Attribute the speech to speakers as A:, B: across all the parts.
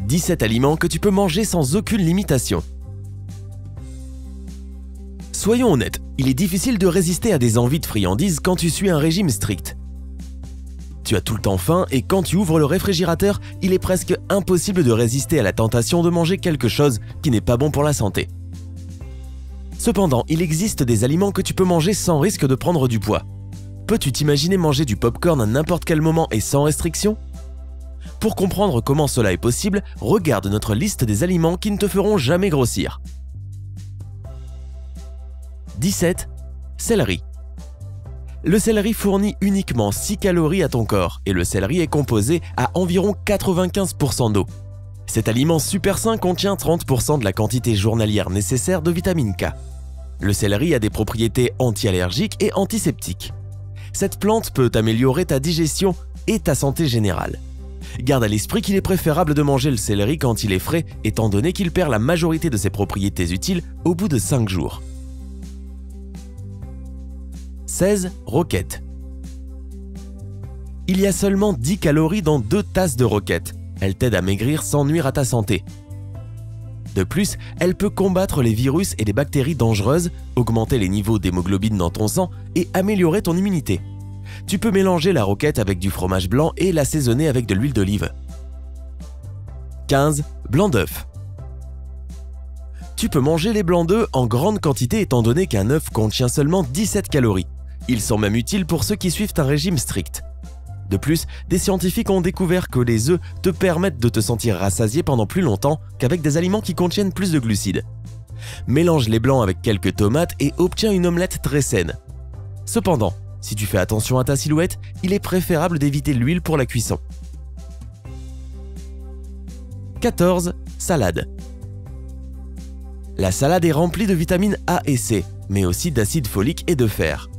A: 17 aliments que tu peux manger sans aucune limitation. Soyons honnêtes, il est difficile de résister à des envies de friandises quand tu suis un régime strict. Tu as tout le temps faim et quand tu ouvres le réfrigérateur, il est presque impossible de résister à la tentation de manger quelque chose qui n'est pas bon pour la santé. Cependant, il existe des aliments que tu peux manger sans risque de prendre du poids. Peux-tu t'imaginer manger du popcorn à n'importe quel moment et sans restriction? Pour comprendre comment cela est possible, regarde notre liste des aliments qui ne te feront jamais grossir. 17. Céleri. Le céleri fournit uniquement 6 calories à ton corps et le céleri est composé à environ 95% d'eau. Cet aliment super sain contient 30% de la quantité journalière nécessaire de vitamine K. Le céleri a des propriétés anti-allergiques et antiseptiques. Cette plante peut améliorer ta digestion et ta santé générale. Garde à l'esprit qu'il est préférable de manger le céleri quand il est frais, étant donné qu'il perd la majorité de ses propriétés utiles au bout de 5 jours. 16. Roquette. Il y a seulement 10 calories dans 2 tasses de roquette. Elle t'aide à maigrir sans nuire à ta santé. De plus, elle peut combattre les virus et les bactéries dangereuses, augmenter les niveaux d'hémoglobine dans ton sang et améliorer ton immunité. Tu peux mélanger la roquette avec du fromage blanc et l'assaisonner avec de l'huile d'olive. 15. Blanc d'œuf. Tu peux manger les blancs d'œufs en grande quantité étant donné qu'un œuf contient seulement 17 calories. Ils sont même utiles pour ceux qui suivent un régime strict. De plus, des scientifiques ont découvert que les œufs te permettent de te sentir rassasié pendant plus longtemps qu'avec des aliments qui contiennent plus de glucides. Mélange les blancs avec quelques tomates et obtiens une omelette très saine. Cependant, si tu fais attention à ta silhouette, il est préférable d'éviter l'huile pour la cuisson. 14. Salade. La salade est remplie de vitamines A et C, mais aussi d'acide folique et de fer.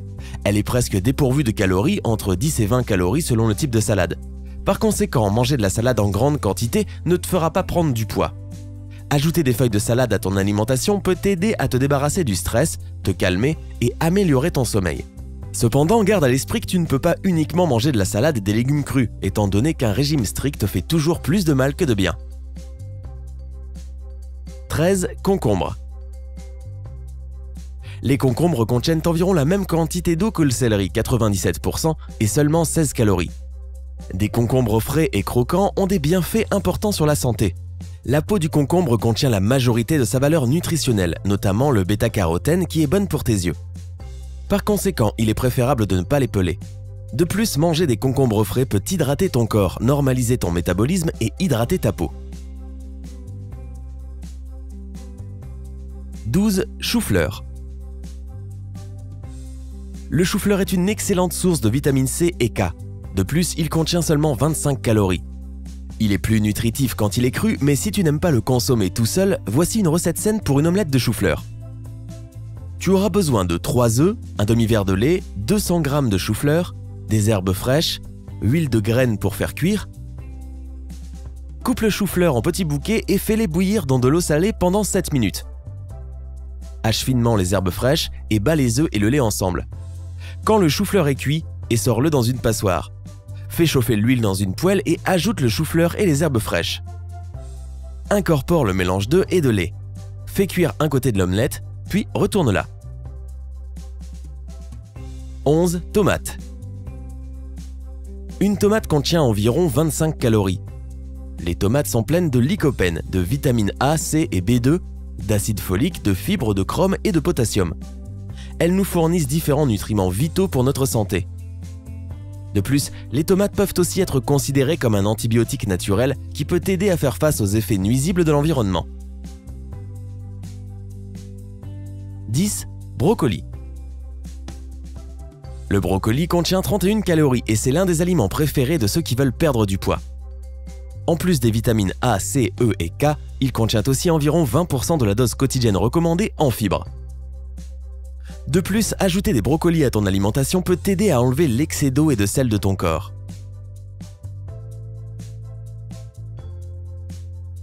A: Elle est presque dépourvue de calories, entre 10 et 20 calories selon le type de salade. Par conséquent, manger de la salade en grande quantité ne te fera pas prendre du poids. Ajouter des feuilles de salade à ton alimentation peut t'aider à te débarrasser du stress, te calmer et améliorer ton sommeil. Cependant, garde à l'esprit que tu ne peux pas uniquement manger de la salade et des légumes crus, étant donné qu'un régime strict fait toujours plus de mal que de bien. 13. Concombre. Les concombres contiennent environ la même quantité d'eau que le céleri, 97%, et seulement 16 calories. Des concombres frais et croquants ont des bienfaits importants sur la santé. La peau du concombre contient la majorité de sa valeur nutritionnelle, notamment le bêta-carotène qui est bonne pour tes yeux. Par conséquent, il est préférable de ne pas les peler. De plus, manger des concombres frais peut hydrater ton corps, normaliser ton métabolisme et hydrater ta peau. 12. Chou-fleur. Le chou-fleur est une excellente source de vitamine C et K. De plus, il contient seulement 25 calories. Il est plus nutritif quand il est cru, mais si tu n'aimes pas le consommer tout seul, voici une recette saine pour une omelette de chou-fleur. Tu auras besoin de 3 œufs, un demi-verre de lait, 200 g de chou-fleur, des herbes fraîches, huile de graines pour faire cuire. Coupe le chou-fleur en petits bouquets et fais-les bouillir dans de l'eau salée pendant 7 minutes. Hache finement les herbes fraîches et bats les œufs et le lait ensemble. Quand le chou-fleur est cuit, essore-le dans une passoire. Fais chauffer l'huile dans une poêle et ajoute le chou-fleur et les herbes fraîches. Incorpore le mélange d'œufs et de lait. Fais cuire un côté de l'omelette, puis retourne-la. 11. Tomates. Une tomate contient environ 25 calories. Les tomates sont pleines de lycopène, de vitamines A, C et B2, d'acide folique, de fibres, de chrome et de potassium. Elles nous fournissent différents nutriments vitaux pour notre santé. De plus, les tomates peuvent aussi être considérées comme un antibiotique naturel qui peut t'aider à faire face aux effets nuisibles de l'environnement. 10. Brocoli. Le brocoli contient 31 calories et c'est l'un des aliments préférés de ceux qui veulent perdre du poids. En plus des vitamines A, C, E et K, il contient aussi environ 20% de la dose quotidienne recommandée en fibres. De plus, ajouter des brocolis à ton alimentation peut t'aider à enlever l'excès d'eau et de sel de ton corps.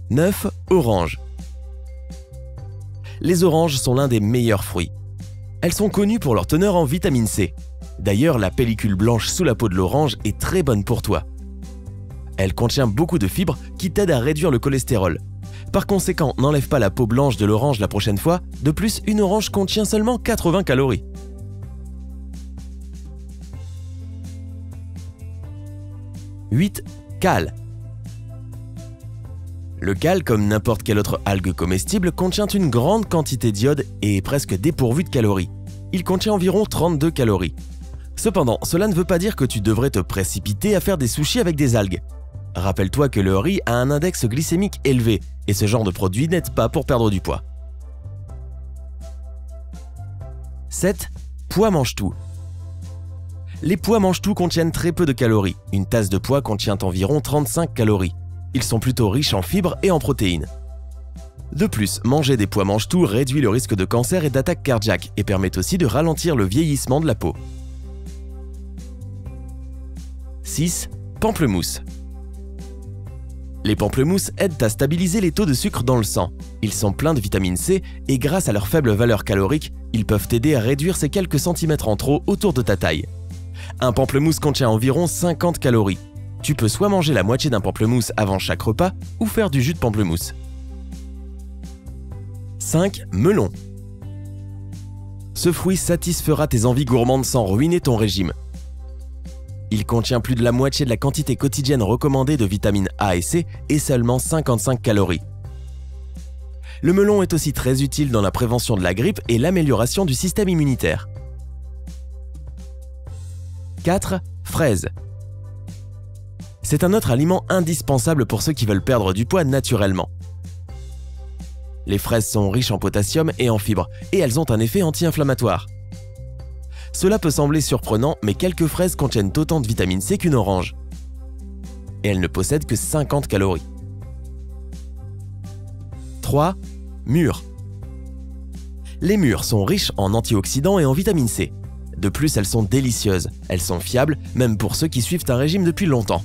A: 9. Orange. Les oranges sont l'un des meilleurs fruits. Elles sont connues pour leur teneur en vitamine C. D'ailleurs, la pellicule blanche sous la peau de l'orange est très bonne pour toi. Elle contient beaucoup de fibres qui t'aident à réduire le cholestérol. Par conséquent, n'enlève pas la peau blanche de l'orange la prochaine fois. De plus, une orange contient seulement 80 calories. 8. Cale. Le cale, comme n'importe quelle autre algue comestible, contient une grande quantité d'iode et est presque dépourvu de calories. Il contient environ 32 calories. Cependant, cela ne veut pas dire que tu devrais te précipiter à faire des sushis avec des algues. Rappelle-toi que le riz a un index glycémique élevé et ce genre de produit n'aide pas pour perdre du poids. 7. Pois mange-tout. Les pois mange-tout contiennent très peu de calories. Une tasse de pois contient environ 35 calories. Ils sont plutôt riches en fibres et en protéines. De plus, manger des pois mange-tout réduit le risque de cancer et d'attaque cardiaque et permet aussi de ralentir le vieillissement de la peau. 6. Pamplemousse. Les pamplemousses aident à stabiliser les taux de sucre dans le sang. Ils sont pleins de vitamine C et grâce à leur faible valeur calorique, ils peuvent t'aider à réduire ces quelques centimètres en trop autour de ta taille. Un pamplemousse contient environ 50 calories. Tu peux soit manger la moitié d'un pamplemousse avant chaque repas ou faire du jus de pamplemousse. 5. Melon. Ce fruit satisfera tes envies gourmandes sans ruiner ton régime. Il contient plus de la moitié de la quantité quotidienne recommandée de vitamines A et C et seulement 55 calories. Le melon est aussi très utile dans la prévention de la grippe et l'amélioration du système immunitaire. 4. Fraises. C'est un autre aliment indispensable pour ceux qui veulent perdre du poids naturellement. Les fraises sont riches en potassium et en fibres, et elles ont un effet anti-inflammatoire. Cela peut sembler surprenant, mais quelques fraises contiennent autant de vitamine C qu'une orange. Et elles ne possèdent que 50 calories. 3. Mûres. Les mûres sont riches en antioxydants et en vitamine C. De plus, elles sont délicieuses. Elles sont fiables, même pour ceux qui suivent un régime depuis longtemps.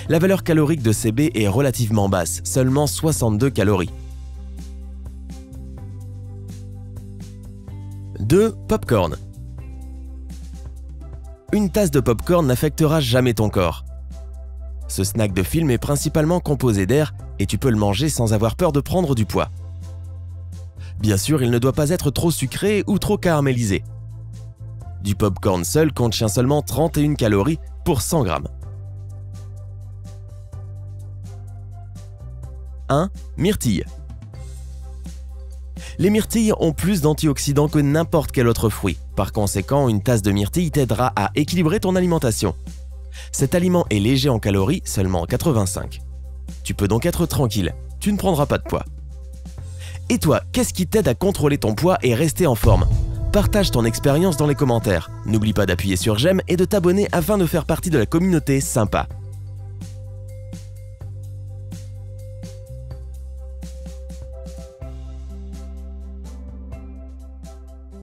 A: La valeur calorique de ces baies est relativement basse, seulement 62 calories. 2. Popcorn. Une tasse de popcorn n'affectera jamais ton corps. Ce snack de film est principalement composé d'air et tu peux le manger sans avoir peur de prendre du poids. Bien sûr, il ne doit pas être trop sucré ou trop caramélisé. Du popcorn seul contient seulement 31 calories pour 100 grammes. 1. Myrtille. Les myrtilles ont plus d'antioxydants que n'importe quel autre fruit. Par conséquent, une tasse de myrtille t'aidera à équilibrer ton alimentation. Cet aliment est léger en calories, seulement 85. Tu peux donc être tranquille, tu ne prendras pas de poids. Et toi, qu'est-ce qui t'aide à contrôler ton poids et rester en forme? Partage ton expérience dans les commentaires. N'oublie pas d'appuyer sur j'aime et de t'abonner afin de faire partie de la communauté sympa.